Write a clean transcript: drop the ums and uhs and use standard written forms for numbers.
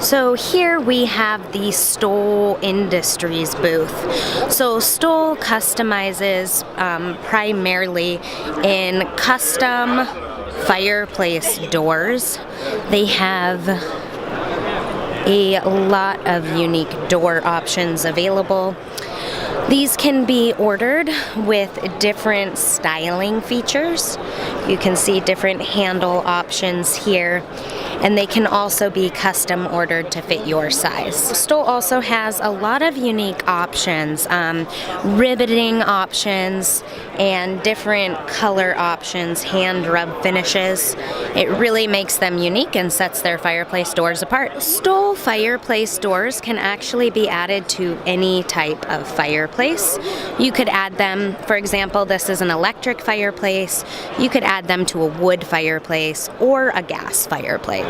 So here we have the Stoll Industries booth. So Stoll customizes primarily in custom fireplace doors. They have a lot of unique door options available. These can be ordered with different styling features. You can see different handle options here, and they can also be custom ordered to fit your size. Stoll also has a lot of unique options, riveting options, and different color options, hand rub finishes. It really makes them unique and sets their fireplace doors apart. Stoll fireplace doors can actually be added to any type of fireplace. You could add them, for example, this is an electric fireplace. You could add them to a wood fireplace or a gas fireplace.